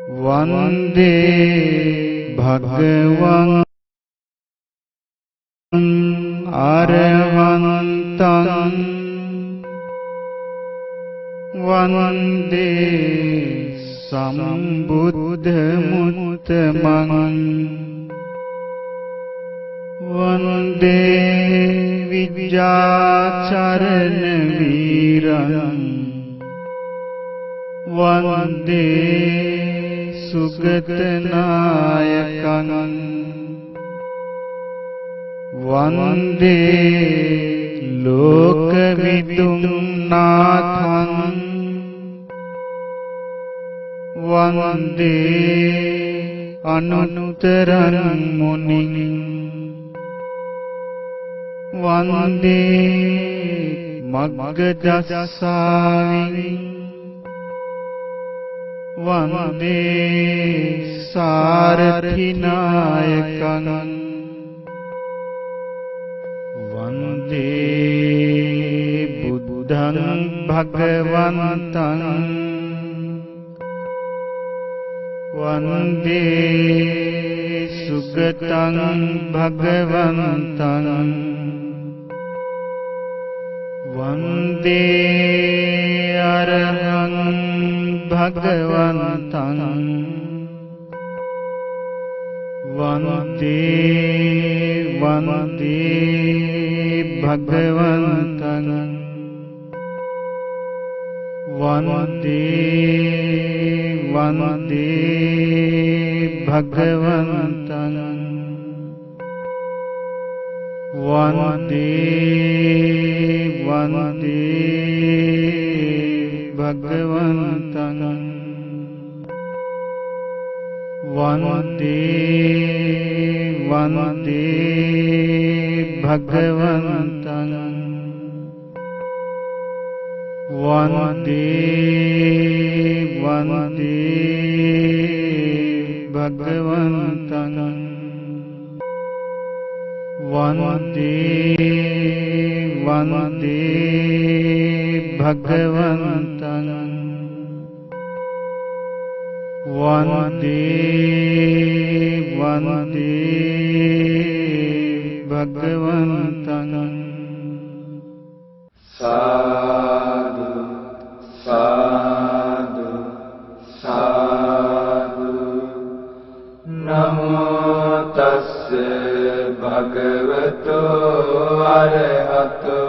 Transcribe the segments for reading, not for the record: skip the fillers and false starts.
वन्दे भगवन् अरहन्तं वन्दे सम्बुद्धमुत्तमं वन्दे विद्याचरणवीरं वन्दे सुगतनायकं वन्दे लोकविदुं नाथं वन्दे अनुत्तरं मुनिं वन्दे मग्गदस्साविं वन्दे सारथिनायकं वन्दे बुद्धं भगवन्तं वन्दे सुगतं भगवन्तं वन्दे अरहं भगवन्तं वन्दे वन्दे भगवन्तं वन्दे वन्दे भगवन्तं वन्दे वन्दे भगवन्तं वन्दे वन्दे भगवन्तं वन्दे वन्दे भगवन्तं वन्दे वन्दे भगवन्तं वन्दे वन्दे भगवन्तं साधु साधु साधु नमो तस्से भगवतो अरहतो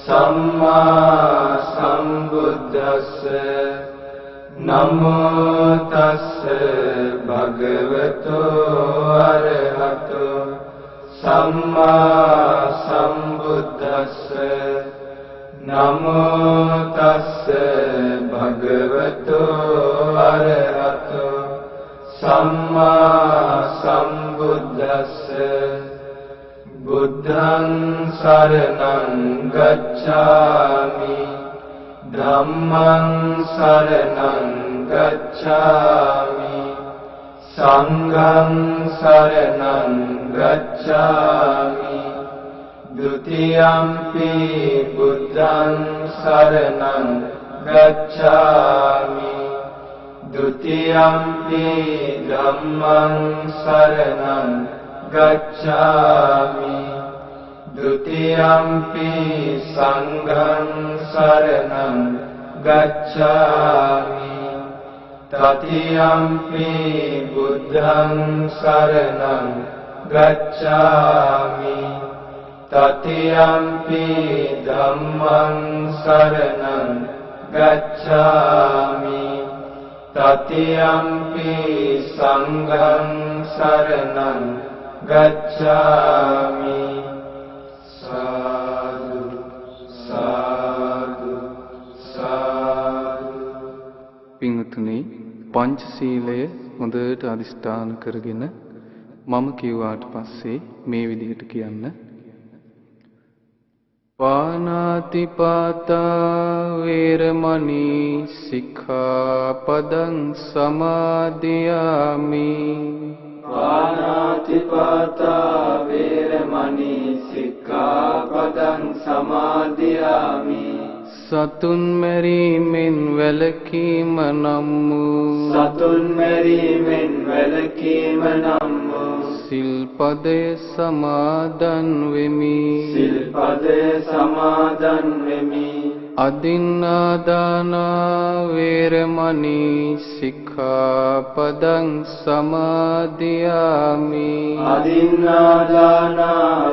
सम्मा सम्बुद्धस्से नमो तस्से भगवतो अरहतो सम्मा सम्बुद्धस्से नमो तस्से भगवतो अरहतो सम्मा सम्बुद्धस्से बुद्धं शरणं गच्छामि धम्मं शरणं गच्छामि संघं शरणं गच्छामि द्वितीयंपि बुद्धं शरणं गच्छामि द्वितीयंपि धम्मं शरणं गच्छामि द्वितीयंपि संघं शरणं गच्छामि तृतीयंपि बुद्धं शरणं गच्छामि तृतीयंपि धम्मं शरणं गच्छामि तृतीयंपि संघं शरणं गच्छामि साधु साधु साधु පින්තුනි පංචශීලය හොඳට අදිෂ්ඨාන කරගෙන මම කිව්වාට පස්සේ මේ විදිහට කියන්න පානාති පාතා වේරමණී සික්ඛාපදං සමාදියාමි පානාති පාතා වේරමණී සික්ඛාපදං සමාදියාමි සතුන් මැරීමෙන් වැළකීම නම් වූ සතුන් මැරීමෙන් වැළකීම නම් වූ සිල්පදය සමාදන් වෙමි. සිල්පදය සමාදන් වෙමි. අදින්නාදාන වේරමණී සික්ඛාපදං සමාදියාමි. අදින්නාදාන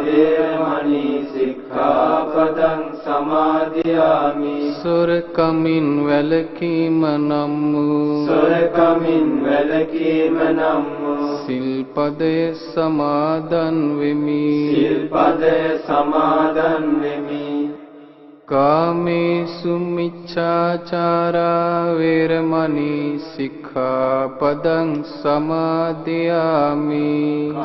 වේරමණී සික්ඛාපදං සමාදියාමි. සොරකමින් වැළකීම නම් වූ සොරකමින් වැළකීම නම් වූ සිල්පදය සමාදන් වෙමි. සිල්පදය සමාදන් වෙමි. කාමේසු මිච්ඡාචාරා වේරමණී සික්ඛාපදං සමාදියාමි.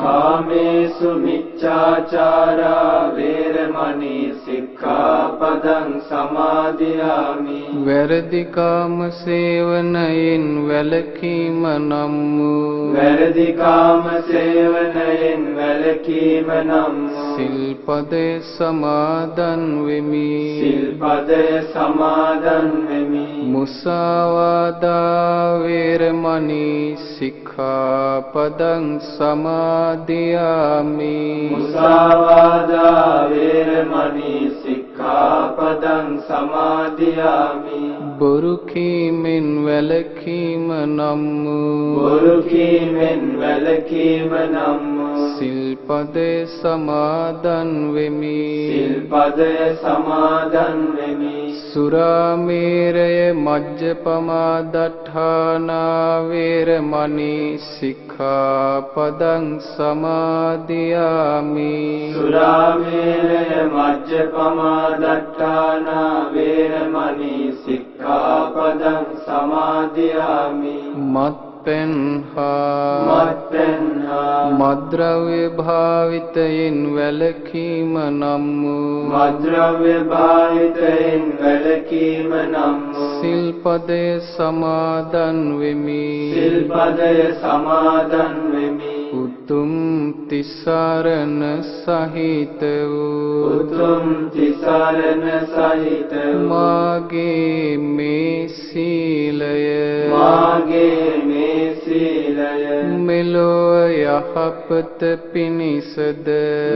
කාමේසු මිච්ඡාචාරා වේරමණී සික්ඛාපදං සමාදියාමි. වැරදි කාම සේවනයෙන් වැළකීම නම් වූ වැරදි කාම සේවනයෙන් වැළකීම නම් වූ සිල්පදය සමාදන් වෙමි. සිල්පදය සමාදන් වෙමි. මුසාවාදා වේරමණී සික්ඛාපදං සමාදියාමි. මුසාවාදා වේරමණී සික්ඛාපදං සමාදියාමි. බොරු කීමෙන් වැළකීම නම් වූ බොරු කීමෙන් වැළකීම නම් වූ සිල්පදය සමාදන් වෙමි. සිල්පදය සමාදන් වෙමි. සුරාමේරය මජ්ජපමා දට්ඨානා වේරමණී සික්ඛාපදං සමාදියාමි. සුරාමේරය මජ්ජපමා දට්ඨානා වේරමණී සික්ඛාපදං සමාදියාමි. මත්පැන්හා මද්ද්‍රව්‍ය භාවිතයෙන් වැළකීම නම් වූ මද්ද්‍රව්‍ය භාවිතයෙන් වැළකීම නම් වූ සිල්පදය සමාදන් වෙමි. සිල්පදය සමාදන් වෙමි. උතුම් තිසරණ සහිත වූ උතුම් තිසරණ සහිත මාගේ මේ සීලය මාගේ මේ සීලය මෙලොව යහපත පිණිසද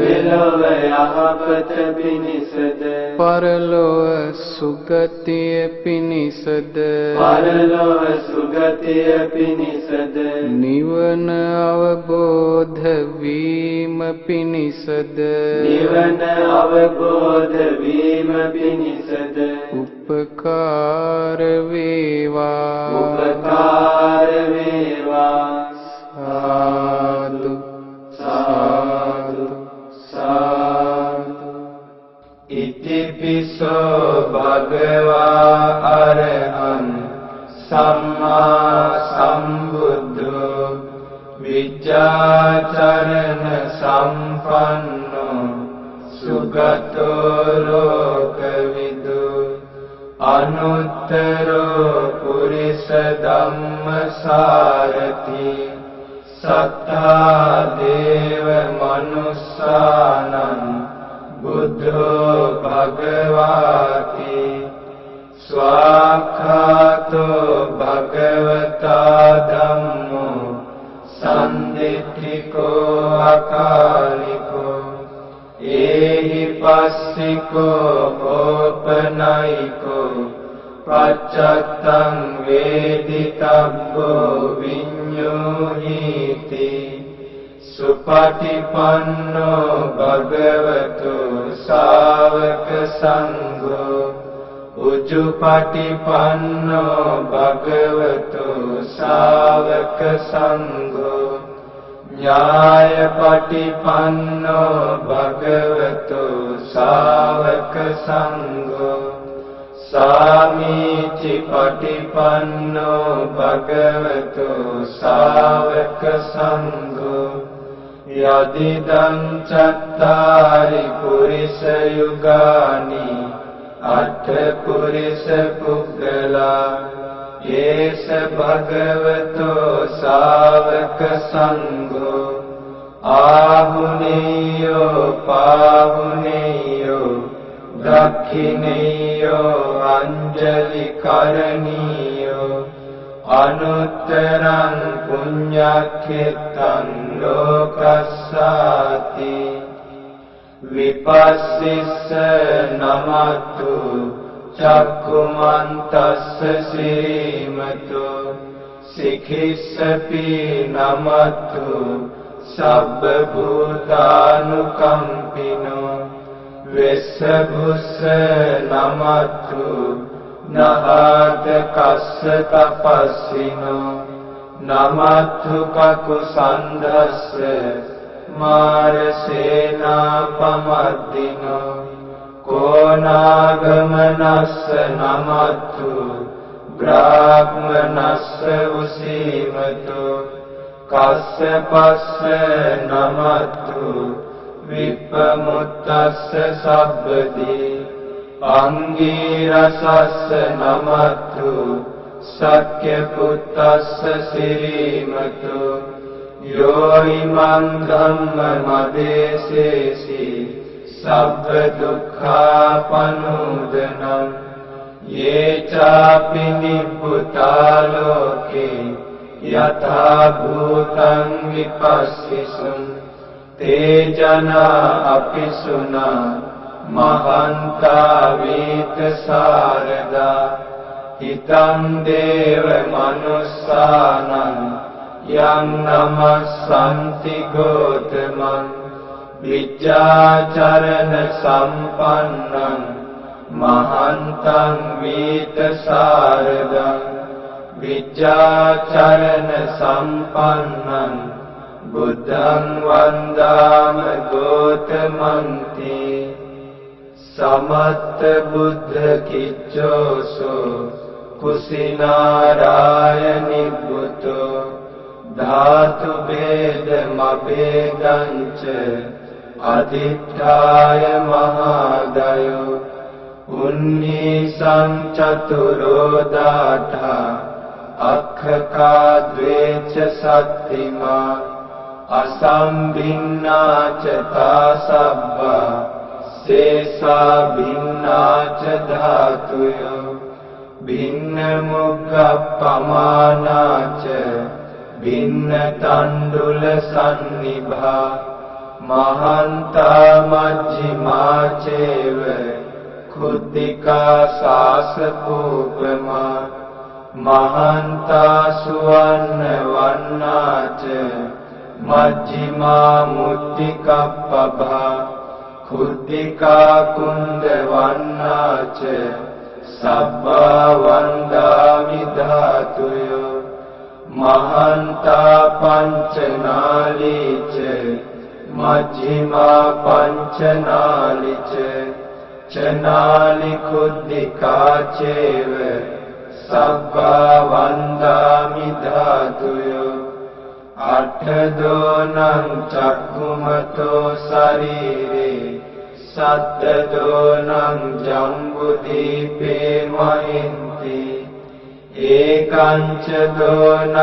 මෙලොව යහපත පිණිසද පරලොව සුගතිය පිණිසද පරලොව සුගතිය පිණිසද නිවන අවබෝධ වීම පිණිසද නිවන අවබෝධ වීම පිණිසද උපකාර වේවා. උපකාර වේවා. සාදු සාදු සාදු. ඉතිපිසෝ භගවා අරහං සම්මා සම්බුද්ධෝ විජ්ජාචරණ සම්පන්නෝ සුගතෝ ලෝකවිදු අනුත්තරෝ පුරිස ධම්මසාරති සත්තා දේව මනුස්සානං බුද්ධෝ භගවාති ස්වාක්ඛාතෝ භගවතා ධම්මෝ සම්දිට්ඨිකෝ අකාලිකෝ ඒහි පස්සිකෝ කෝපනයිකෝ පච්චත්තං වේදිතබ්බෝ විඤ්ඤෝහිති සුපටිපන්නෝ භගවතු ශාවක සංඝෝ උජුපටිපන්නෝ භගවතු ශාවක සංඝෝ ඥායපටිපන්නෝ භගවතු ශාවක සංඝෝ සාමීචි පටිපන්නෝ භගවතු ශාවක සංඝෝ යදිදං චත්තාරි පුරිස යුගානි අට්ඨ පුරිස පුග්ගලා ඒස භගවතෝ ශාවක සංඝෝ ආහුනේයෝ පාහුනේයෝ දක්ඛිනේයෝ අංජලි කරණීයෝ අනුත්තරං පුඤ්ඤක්ඛෙත්තං ලෝකස්සාති විපස්සිස්ස නමතු චක්ඛුමන්තස්ස සීමතු සිඛිස්සපි නමතු සබ්බ භූතානුකම්පිනෝ වෙස්සභුස්ස නමතු නහත කස්ස තපස්සිනෝ නමතු කකුසන්ධස්ස මාරසේනාපමද්දිනෝ කෝනාගමනස්ස නමතු බ්‍රාහ්මනස්ස උසීමතු කස්සපස්ස නමතු විප්පමුත්තස්ස සබ්බදී අංගීරසස්ස නමතු සක්්‍ය පුත්තස්ස සිරීමතු යෝයිමං ධම්ම මදේසේසි සබ්බ දුක්ඛාපනෝදනං යේ චාපි නිබ්බුතා ලෝකේ යථා භූතං විපස්සිසුං තේ ජනා අපිසුනා මහන්තා වේත සාරදා හිතං දේව මනුස්සානං යං නමස්සන්ති ගෝතමං විජ්ජාචරණ සම්පන්නං මහන්තං වේත සාරදං විජ්ජාචරණ සම්පන්නං බුද්ධං වන්දාම ගෝතමන්ති සමත්ත බුද්ධ කිච්චෝසෝ කුසිනාරාය නිබ්බුතෝ ධාතු භේද මභේදංච අදිඨාය මහාදයෝ උන්නීසං චතුරෝ දාඨා අක්ඛකා ද්වේච සත්තිමා අසම්භින්නාච තාසබ්බා සේසා භින්නාච ධාතුයෝ භින්න මුග්ගප්පමානාච භින්න තණ්ඩුල සන්නිභා මහන්තා මජ්ජිමාචේව කුද්ධිකා සාසපූපමා මහන්තා සුවන්න වන්නාච මජ්ජිමා මුත්තිකප්පභා කුද්ධිකා කුන්ද වන්නාච සබ්බා වන්දාමි ධාතුයෝ මහන්තා පංචනාලීච මජ්ජිමා පංචනාලිච චනාලි කුද්ධිකා චේව සබ්බා වන්දාමි ධාතුයෝ අට්ඨදෝනං චක්ඛුමතෝ ශරීරේ සත්තදෝනං ජම්බුදීපේ මහින්ති ඒකංච දෝනං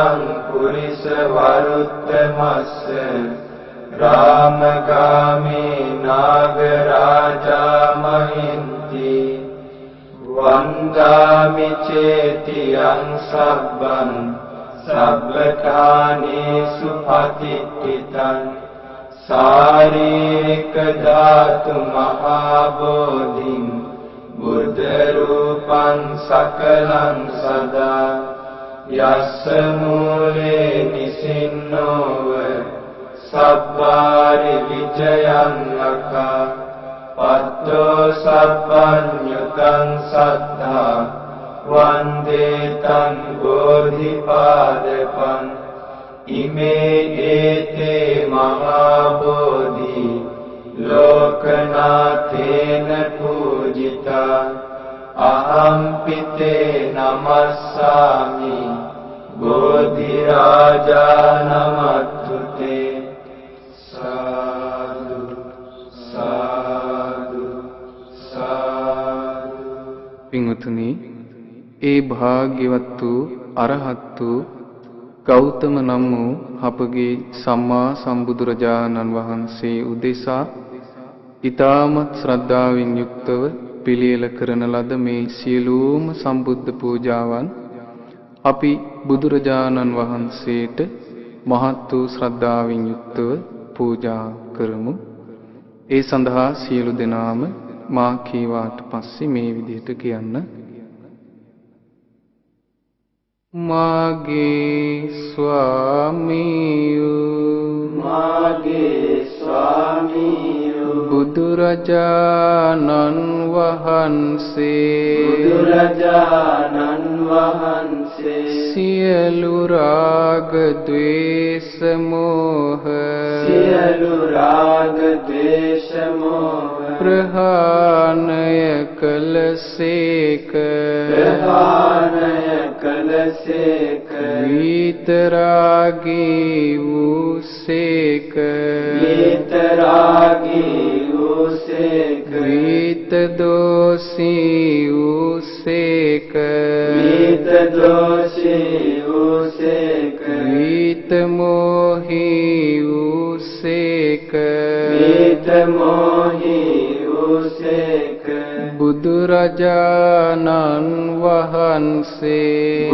පුරිස වරුත්තමස්ස රාමගාමී නාගරාජා මහින්ති වන්දාමි චේතියං සබ්බං සබ්බඨානේසු පතිට්ඨිතං සාරීරික ධාතු මහා බෝධිං බුද්ධ රූපං සකලං සදා යස්ස මූලේ නිසින්නෝව සබ්බාරි විජයං අකා පත්තෝ සබ්බඤ්ඤුතං සද්ධා වන්දේ තං බෝධිපාදපං ඉමේ ඒතේ මහා බෝධි ලෝකනාථේන පූජිතා අහං පිතේ නමස්සාමි බෝධි රාජා නමත්තුතේ සාදු සාදු සාදු. පින්වතුනි, ඒ භාග්‍යවත් වූ අරහත් වූ ගෞතම නම් වූ අපගේ සම්මා සම්බුදුරජාණන් වහන්සේ උදෙසා ඊ타මත් ශ්‍රද්ධාවෙන් යුක්තව පිළියෙල කරන ලද මේ සියලුම සම්බුද්ධ පූජාවන් අපි බුදුරජාණන් වහන්සේට මහත් වූ ශ්‍රද්ධාවෙන් යුක්තව පූජා කරමු. ඒ සඳහා සියලු දෙනාම මා කීවාට පස්සේ මේ විදිහට කියන්න. මාගේ ස්වාමීයු බුදුරජාණන් වහන්සේ සියලු රාග ද්වේෂ මෝහ ප්‍රහාණය කළසේක විතරාගී වූසේක විතදෝෂී වූසේක විතමෝහී වූසේක බුදුරජාණන් වහන්සේ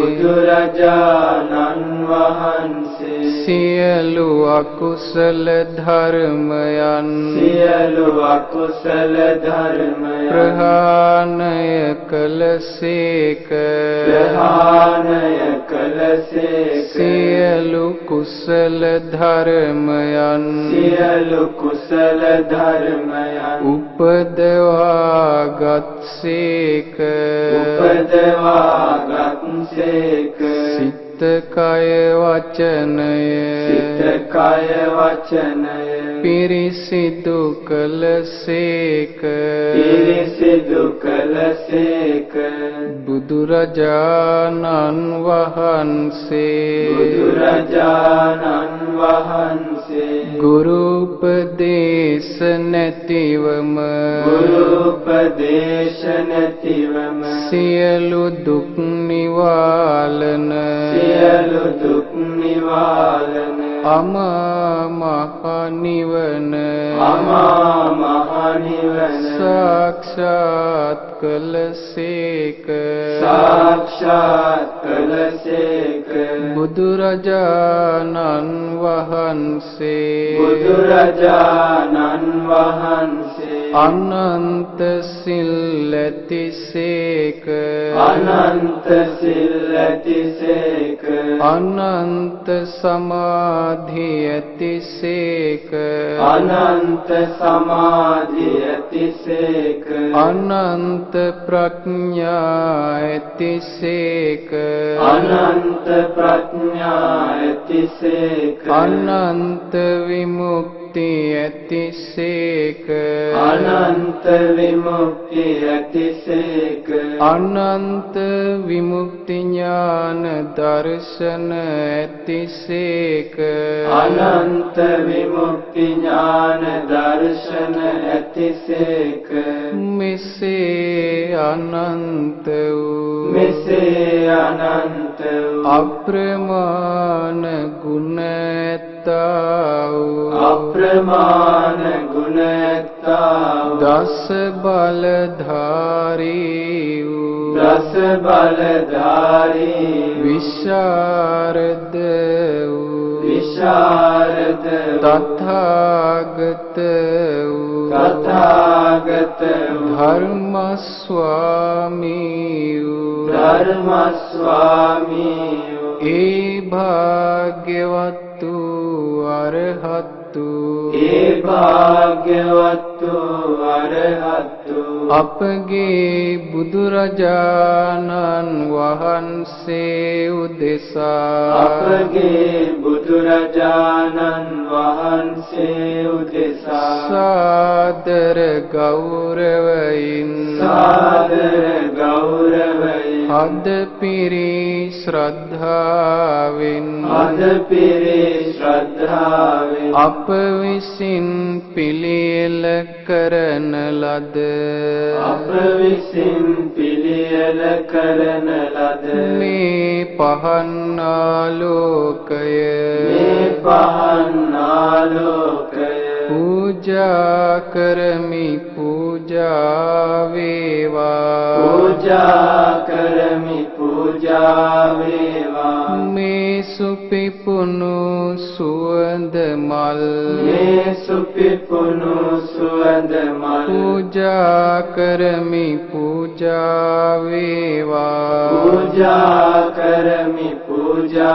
සියලු අකුසල ධර්මයන් ප්‍රහාණය කළසේක සියලු කුසල ධර්මයන් උපදවාගත්සේක සිත කය වචනය පිරිසිදු කළසේක බුදුරජාණන් වහන්සේ ගුරු උපදේශ නැතිවම සියලු දුක් නිවාලන අමා මහ නිවන සාක්ෂාත් කළසේක බුදුරජාණන් වහන්සේ අනන්ත සිල් ඇතිසේක අනන්ත සමාධි ඇතිසේක අනන්ත ප්‍රඥා ඇතිසේක අනන්ත විමුක්ති ඇතිසේක අනන්ත විමුක්ති ඥාන දර්ශන ඇතිසේක මෙසේ අනන්ත වූ අප්‍රමාණ ගුණ ඇත්තා වූ දස බලධාරී වූ විශාරද වූ තථාගත වූ ධර්මස්වාමී වූ ඒ භාග්‍යවත් වූ අරහත්තු අපගේ බුදුරජාණන් වහන්සේ උදෙසා සාදර ගෞරවයෙන් හද පිරි ශ්‍රද්ධාවෙන් අප විසින් පිළියෙල කරන ලද මේ පහන් ආලෝකය पूजा करमि पूजा वेवा पूजा करमि पूजा वेवा මේ සුපිපුණු සුවඳ මල් මේ සුපිපුණු සුවඳ මල් पूजा करमि पूजा वेवा पूजा करमි पूजा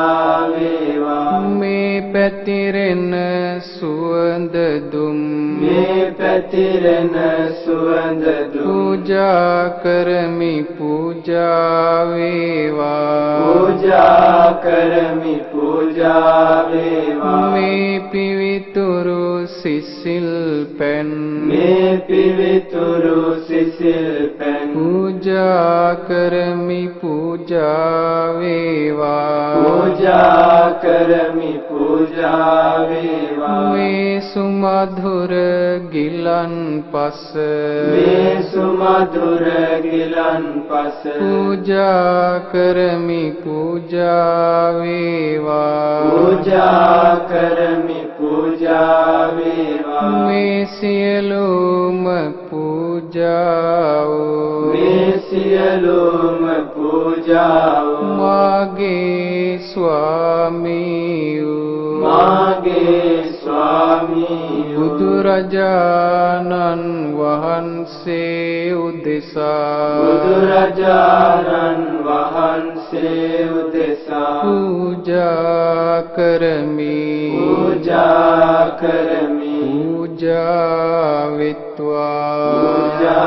වේවා මේ පැතිරෙන සුවඳ දුම් මේ පැතිරෙන සුවඳ දුම් पूजा करमि पूजा වේවා पूजा करमि पूजा වේවා මේ පිවිතුරු සිසිල් පැන් මේ පිවිතුරු සිසිල් පැන් पूजा करमि पूजा වේවා पूजा करमि पूजा වේවා මේ සුමధుර ගිලන් පස මේ සුමధుර ගිලන් පස पूजा करमि पूजा වේවා पूजा करमि पूजा වේවා මේ සියලුම पूजाओ මේ සියලුම पूजाओ මාගේ ස්වාමීයෝ මාගේ ස්වාමී බුදුරජාණන් වහන්සේ උදෙසා බුදුරජාණන් වහන්සේ උදෙසා पूजा करमि पूजा करमि पूजा वित्वा पूजा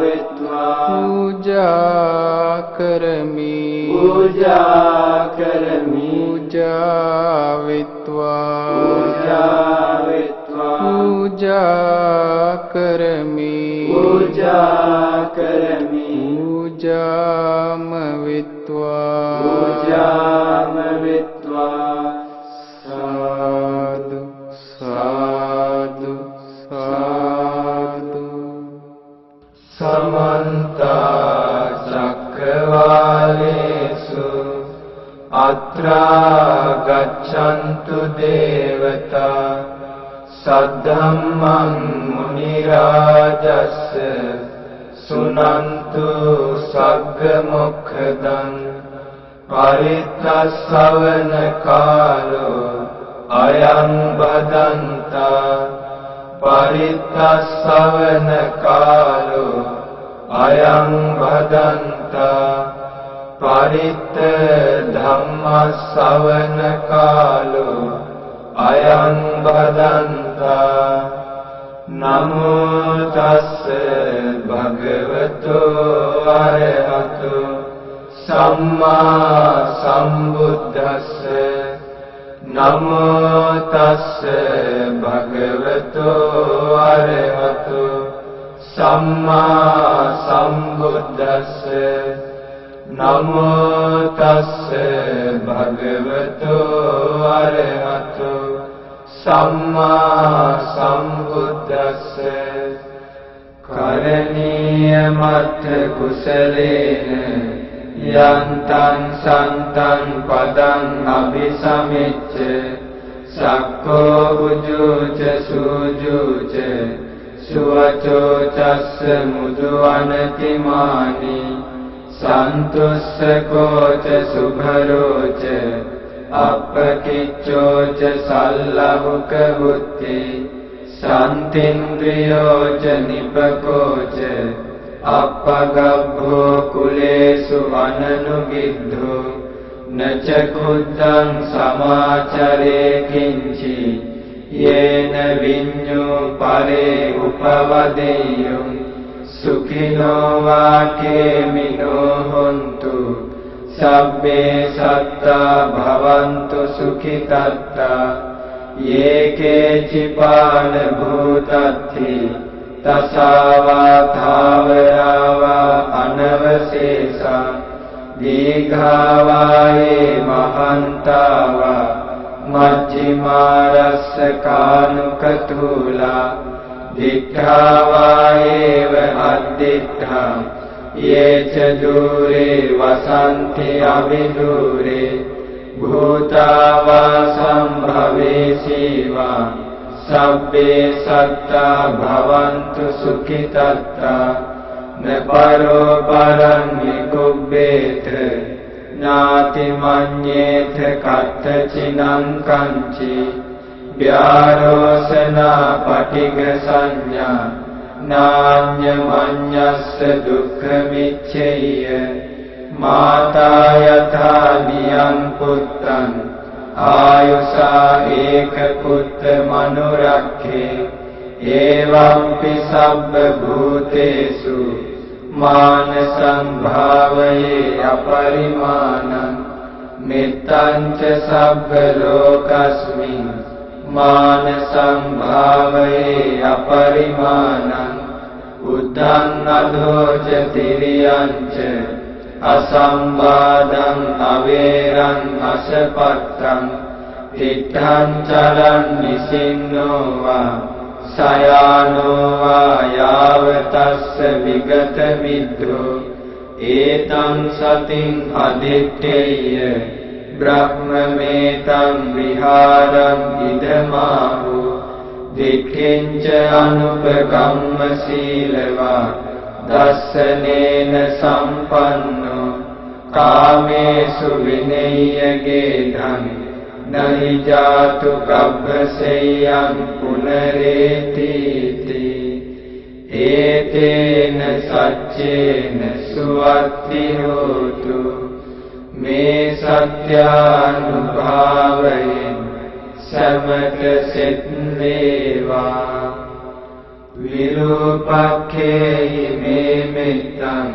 वित्वा पूजा करमि पूजा करमि पूजा वित्वा पूजा वित्वा पूजा करमि पूजा करमि पूजाम वित्वा पूजाम वित्वा साधु साधु साधु समन्त चक्रवालेषु अत्रा गच्छन्तु देवता सद्धम्मं मुनिराजस्य सुनन्तु सग्गमुखदं परितस्सवन कालो अयं भदन्ता परितस्सवन कालो अयं भदन्ता परित धम्मस्सवन कालो अयं भदन्ता नमो तस्से भगवतो अरहतो सम्मा सम्बुद्धस्से नमो तस्से भगवतो अरहतो सम्मा सम्बुद्धस्से नमो तस्से भगवतो अरहतो सम्मा सम्बुद्धस्से करनीय मत कुशलेन यन्तं सन्तं पदं अभिसमिच्च सक्को उजूच सुजूच सुवचो चस्य मुदुवनतिमानि सन्तुष्को च शुभरो च अपकिच्चो च सल्लहुकबुद्धि शान्तिन्द्रियो च निपको च अपगभ्भो कुलेषु अननुविद्धो न च क्षुद्रं समाचरे किञ्चि येन विඤ्ञो परे उपवदेयुः सुखिनो वाकेमिनो हन्तु सब्बे सत्ता भवन्तु सुखितत्ता ये केचिपान भूतत्थि तसावा थावरावा अनवशेषा दीघावा ये महन्तावा मज्जिमारस्य कानुकतूला दिट्ठावा एव अद्दिट्ठा ये च दूरे वसन्ति अविदूरे भूतावा सम्भवेशिवा සබ්බේ සත්තා භවන්තු සුඛිතත්තා න පරෝ පරං විකුබ්බේත නාති මඤ්ඤේත කත්තචිනං කංචි ව්‍යාරෝසනා පටිඝ සංඥා නාඤ්ඤ මඤ්ඤස්ස දුක්ඛ මිච්ඡේය මාතා යථා නියං පුත්තං ආයුසා ඒක පුත්ත මනුරක්ඛේ එවංපි සබ්බ භූතේසු මාන සංභාවයේ අපරිමාණං මෙත්තං ච සබ්බ ලෝකස්මින් මාන සංභාවයේ අපරිමාණං උද්ධං අධෝච තිරියං ච අසම්බාධං අවේරං අසපත්තං තිත්තං චලං නිසින්නෝ වා සයානෝ වා යාවතස්ස විගත මිද්දෝ ඒතං සතින් අදිත්තේය බ්‍රහ්මමේතං විහාරං ඉදමාහු දික්ඛෙන්ච අනුපකම්ම සීලවා දස්සනේන සම්පන්නෝ කාමේසු විනය්‍යගේ ධං නහි ජාතු ගබ්බසෙයං පුනරේතිති ඒතේන සච්චේන සුවත්ති හෝතු මේ සත්‍යානුභාවයෙන් සමත සෙත් වේවා විරූපක්ඛේහි මේ මෙත්තං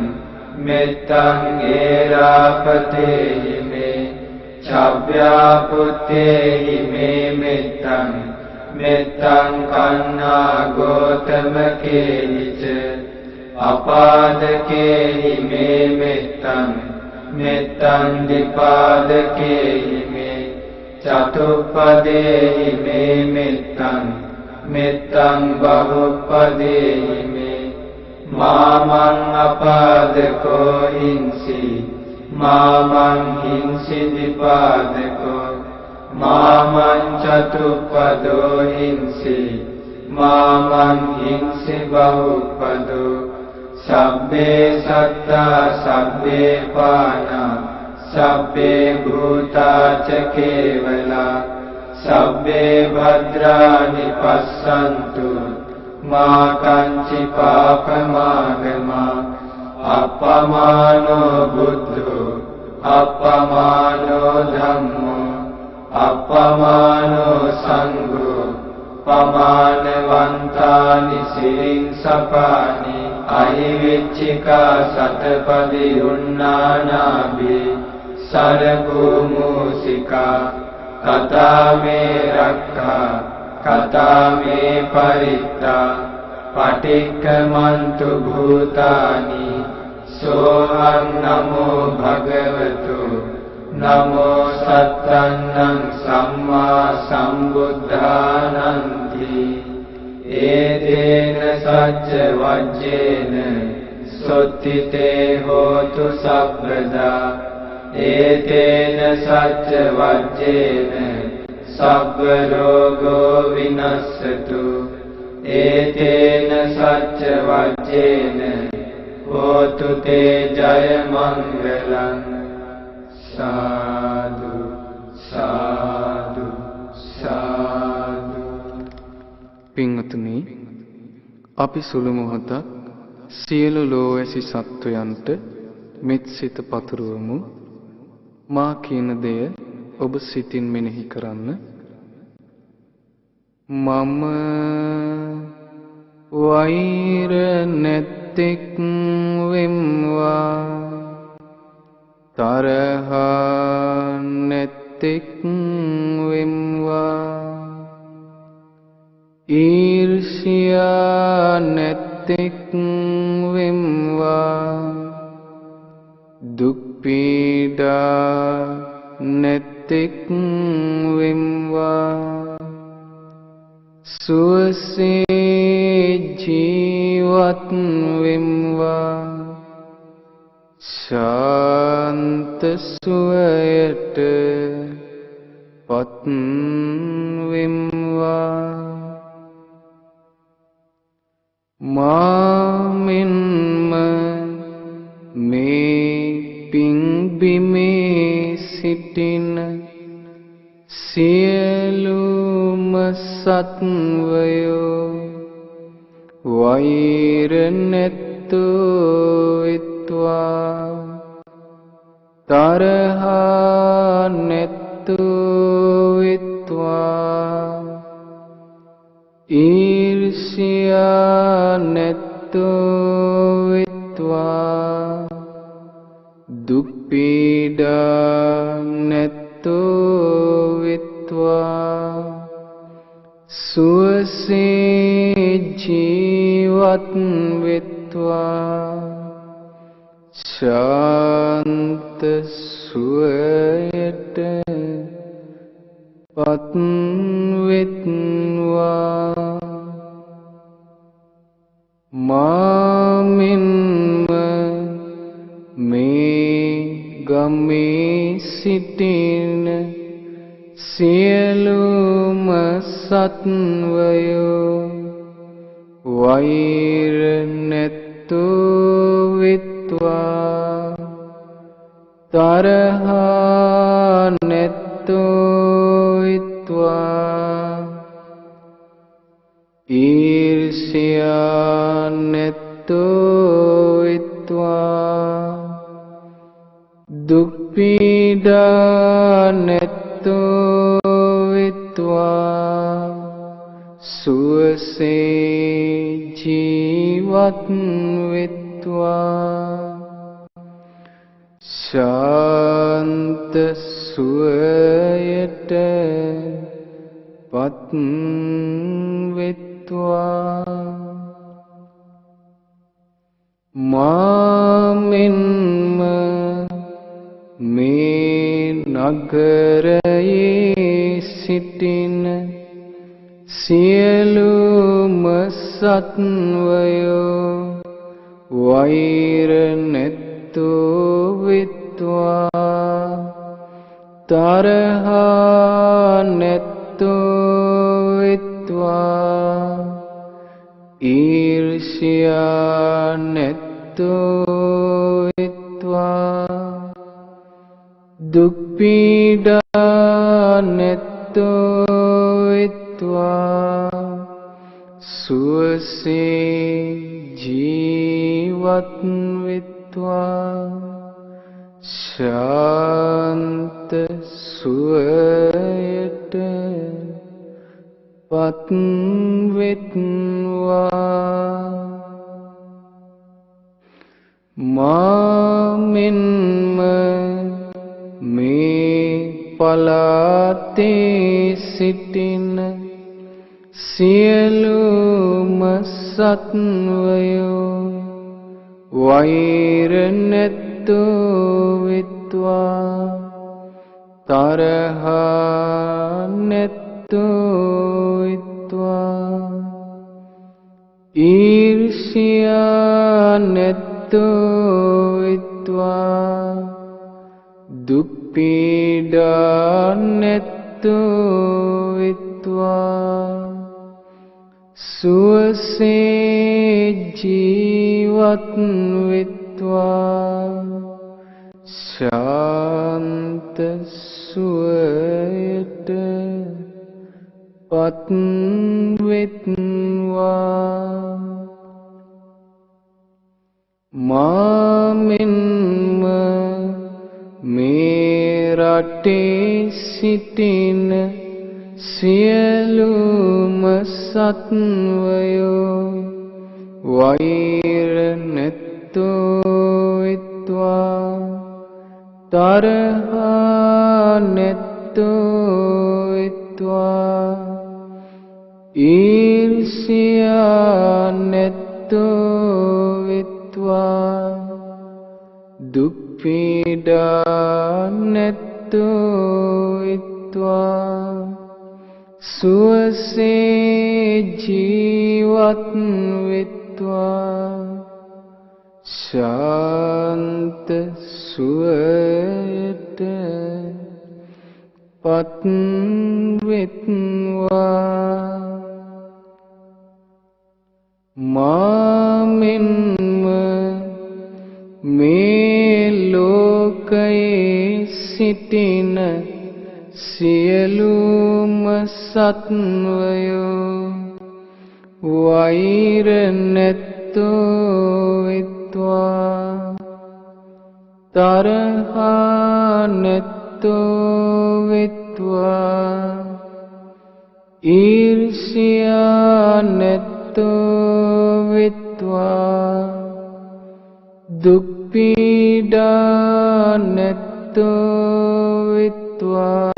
මෙත්තං ඒරාපතේහි මේ චබ්බ්‍යාපුත්තේහි මේ මෙත්තං මෙත්තං කන්නා ගෝතමකේහිච අපාදකේහි මේ මෙත්තං මෙත්තං දිපාදකේහි මේ චතුප්පදේහි මේ මෙත්තං මෙත්තං බහුප්පදේහි මේ මාමං අපාදකෝ හිංසි මාමං හිංසි දිපාදකෝ මාමං චතුප්පදෝ හිංසි මාමං හිංසි බහුප්පදෝ සබ්බේ සත්තා සබ්බේ පානා සබ්බේ භූතා ච කේවලා සබ්බේ භද්‍රානි පස්සන්තු මා කංචි පාපමාගමා අප්පමානෝ බුද්ධෝ අප්පමානෝ ධම්මෝ අප්පමානෝ සංඝෝ පමානවන්තානි සිරින් සපානි අහිවිච්චිකා සතපදි උන්නානාභි සරකෝ මූසිකා කතාමේ රක්ඛා කතාමේ පරිත්තා පටික්කමන්තු භූතානි සෝහං නමෝ භගවතු නමෝ සත්තං සම්මා සම්බුද්ධානන්ති ඒතේන සච්ච වජ්ජේන සොත්තිතේ හෝතු සබ්බදා ඒතේන සච්ච වජ්ජේන සබ්බ රෝගෝ විනස්සතු ඒතේන සච්ච වජ්ජේන හෝතු තේ ජය මංගලං සාදු සාදු සාදු. පින්වතුනි, අපි සුළු මොහොතක් සියලු ලෝවැසි සත්වයන්ට මෙත් සිත පතුරවමු. මා කියන දෙය ඔබ සිතින් මෙනෙහි කරන්න. මම වෛර නැත්තෙක් වෙම්වා, තරහ නැත්තෙක් වෙම්වා, ඊර්ෂ්‍යා නැත්තෙක් වෙම්වා, දුක් පීඩා නැත්තෙක් වෙම්වා, සුවසේ ජීවත් වෙම්වා, ශාන්ත සුවයට පත් වෙම්වා. සියලුම සත්වයෝ වෛර නැත්තෝ විත්වා තරහා නැත්තෝ විත්වා ඊර්ෂ්‍යා නැත්තෝ විත්වා දුක් පීඩා නැත්තෝ විත්වා සුවසේ ජීවත් වෙත්වා ශාන්ත සුවයට පත් වෙත්වා මාමින්ම මේ ගමේ සිටින සියලුම සත්වයෝ වෛර නැත්තෝ විත්වා තරහා නැත්තෝ විත්වා ඊර්ෂ්‍යා නැත්තෝ විත්වා දුක් පීඩා නැත්තෝ විත්වා සුවසේ ජීවත් වෙත්වා ශාන්ත සුවයට පත් වෙත්වා මාමින්ම මේ නගරයේ සිටින සියලුම සත්වයෝ වෛර නැත්තෝ විත්වා තරහා නැත්තෝ විත්වා ඊර්ෂ්‍යා නැත්තෝ විත්වා දුක් පීඩා නැත්තෝ විත්වා සුවසේ ජීවත් වෙත්වා ශාන්ත සුවයට පත් වෙත්වා මාමින්ම මේ පලාතේ සිටින සියලුම සත්වයෝ වෛර නැත්තෝ විත්වා තරහා නැත්තෝ විත්වා ඊර්ෂ්‍යා නැත්තෝ විත්වා දුක් පීඩා නැත්තෝ විත්වා සුවසේ ජීවත් වෙත්වා ශාන්ත සුවයට පත් වෙත්වා මාමින්ම මේ රටේ සිටින සියලුම සත්වයෝ වෛර නැත්තෝ විත්වා තරහා නැත්තෝ විත්වා ඊර්ෂ්‍යා නැත්තෝ විත්වා දුක් පීඩා නැත්තෝ විත්වා සුවසේ ජීවත් වෙත්වා ශාන්ත සුවයට පත් වෙත්වා මාමින්ම මේ ලෝකයේ සිටින සියලුම සත්වයෝ වෛර නැත්තෝ විත්වා තරහා නැත්තෝ විත්වා ඊර්ෂ්‍යා නැත්තෝ විත්වා දුක් පීඩා නැත්තෝ විත්වා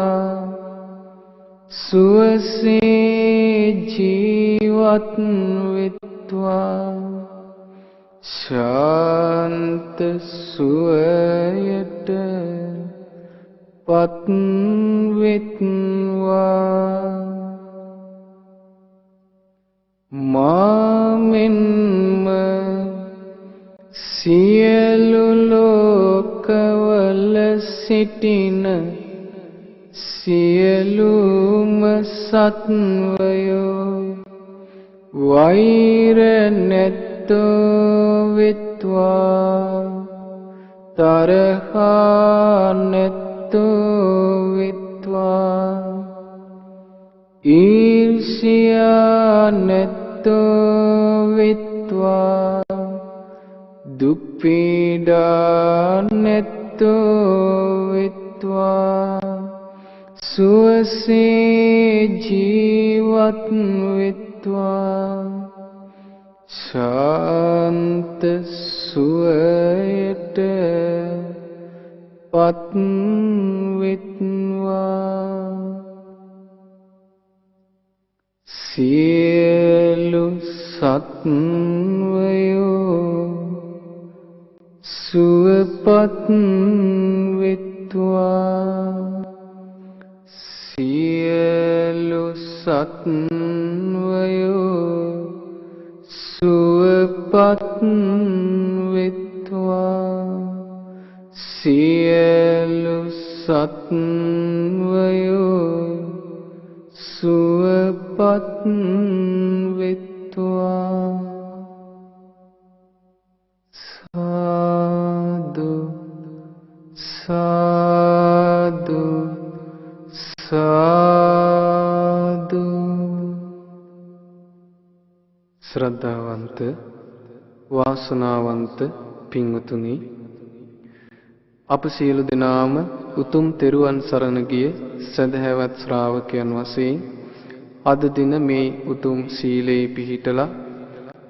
සුවසේ ජීවත් විත්වා ශාන්ත සුවයට පත් විත්වා මාමෙන්ම සියලු ලෝකවල සිටින සියලුම සත්වයෝ වෛර නැත්තෝ විත්වා තරහා නැත්තෝ විත්වා ඊර්ෂ්‍යා නැත්තෝ විත්වා දුක් පීඩා නැත්තෝ විත්වා සුවසේ ජීවත් විත්වා ශාන්ත සුවයට පත් විත්වා සියලු සත්වයෝ සුවපත් විත්වා සියලු සත්වයෝ සුවපත් විත්වා සියලු සත්වයෝ සුවපත් විත්වා සාදු සාදු සාදු. ශ්‍රද්ධාවන්ත වාසනාවන්ත පින්වතුනි, අප සියලු දෙනාම උතුම් තෙරුවන් සරණ ගිය සදහැවත් ශ්‍රාවකයන් වශයෙන් අද දින මේ උතුම් සීලේ පිහිටලා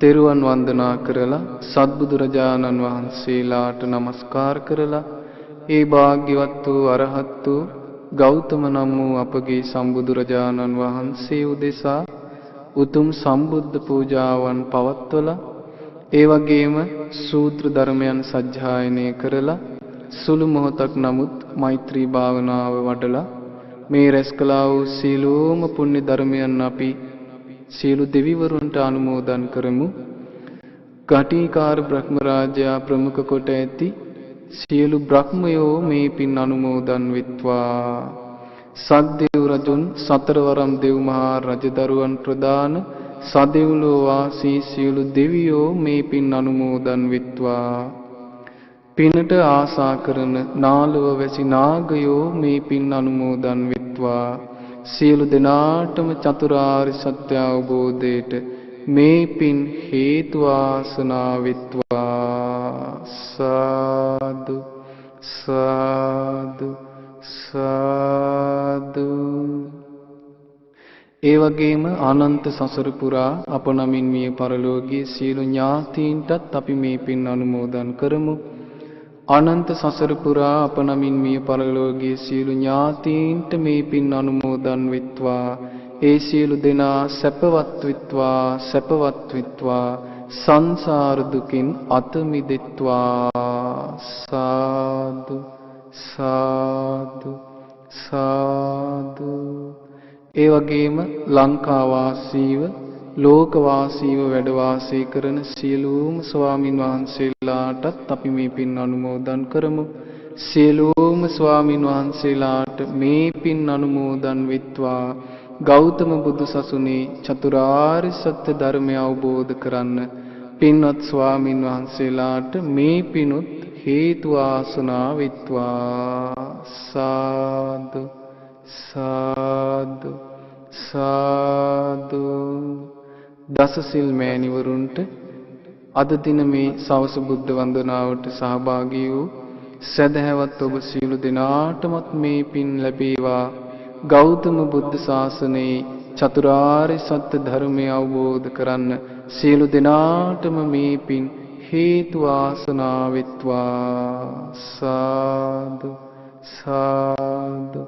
තෙරුවන් වන්දනා කරලා සත්බුදුරජාණන් වහන්සේලාට නමස්කාර කරලා ඒ භාග්‍යවත් වූ අරහත් වූ ගෞතම නම් වූ අපගේ සම්බුදුරජාණන් වහන්සේ උදෙසා උතුම් සම්බුද්ධ පූජාවන් පවත්වලා ඒ වගේම සූත්‍ර ධර්මයන් සජ්ජායනය කරලා සුළු මොහොතක් නමුත් මෛත්‍රී භාවනාව වඩලා මේ රැස් කළා වූ සීලෝම පුණ්‍ය ධර්මයන් අපි සියලු දෙවිවරුන්ට අනුමෝදන් කරමු. ගටිකාර බ්‍රහ්ම රාජයා ප්‍රමුඛ කොට ඇති සියලු බ්‍රහ්මයෝ මේ පින් අනුමෝදන් වෙත්වා. සද්දේව් රජුන් සතරවරම් දෙව් මහා රජදරුවන් ප්‍රදාන සදෙව්ලෝ වාසී සියලු දෙවියෝ මේ පින් අනුමෝදන් වෙත්වා. පිනට ආසා කරන නාලව වැසි නාගයෝ මේ පින් අනුමෝදන් වෙත්වා. සියලු දෙනාටම චතුරාර්ය සත්‍ය අවබෝධයට මේ පින් හේතු වාසනා වෙත්වා. සාදු සාදු සාදු. ඒ වගේම අනන්ත සසර පුරා අප නමින් මිය පරලෝකීය සියලු ඥාතීන්ටත් අපි මේ පින් අනුමෝදන් කරමු. අනන්ත සසර පුරා අප නමින් මිය පරලෝකීය සියලු ඥාතීන්ට මේ පින් අනුමෝදන් වෙත්වා. ඒ සියලු දෙනා සැපවත් වෙත්වා සැපවත් වෙත්වා සංසාර දුකින් අත මිදෙත්වා. සාදු සාදු සාදු. ඒ වගේම ලංකා වාසීව ලෝක වාසීව වැඩ වාසය කරන සියලුම ස්වාමින් වහන්සේලාටත් අපි මේ පින් අනුමෝදන් කරමු. සියලුම ස්වාමින් වහන්සේලාට මේ පින් අනුමෝදන් වෙත්වා. ගෞතම බුදු සසුනේ චතුරාර්ය සත්‍ය ධර්මය අවබෝධ කරන්න පින්වත් ස්වාමින් වහන්සේලාට මේ පිනුත් හේතු ආසනා වෙත්වා. සාදු සාදු සාදු. දසසිල් මෑණිවරුන්ට අද දින මේ සවස බුද්ධ වන්දනාවට සහභාගී වූ සදහැවත් ඔබ සියලු දෙනාටමත් මේ පින් ලැබේවා. ගෞතම බුද්ධ ශාසනයේ චතුරාර්ය සත්‍ය ධර්මය අවබෝධ කරන්න සියලු දෙනාටම මේ පින් හේතු වාසනා වෙත්වා. සාදු සාදු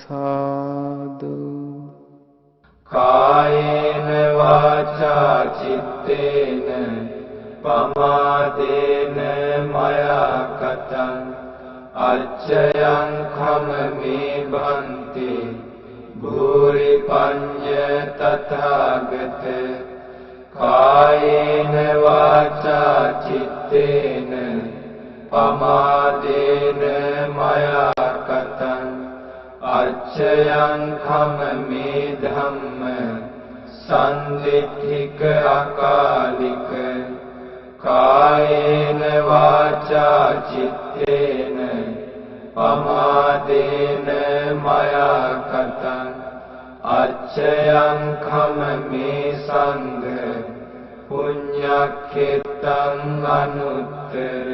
සාදු. කායේන වාචා චිත්තේන පමාදේන මයා කතං අච්චයං khමමේ බන්ති භූරි පඤ්ඤ තථාගත. කායේන වාචා චිත්තේන පමාදේන මයා කතං අච්චයං khමමේ ධම්ම සම්දිට්ඨික අකාලික. කායේන වාචා චිත්තේන පමාදේන මයා කතං අච්චයං khමමේ සංඝ පුඤ්ඤක්ඛෙතං අනුත්තර.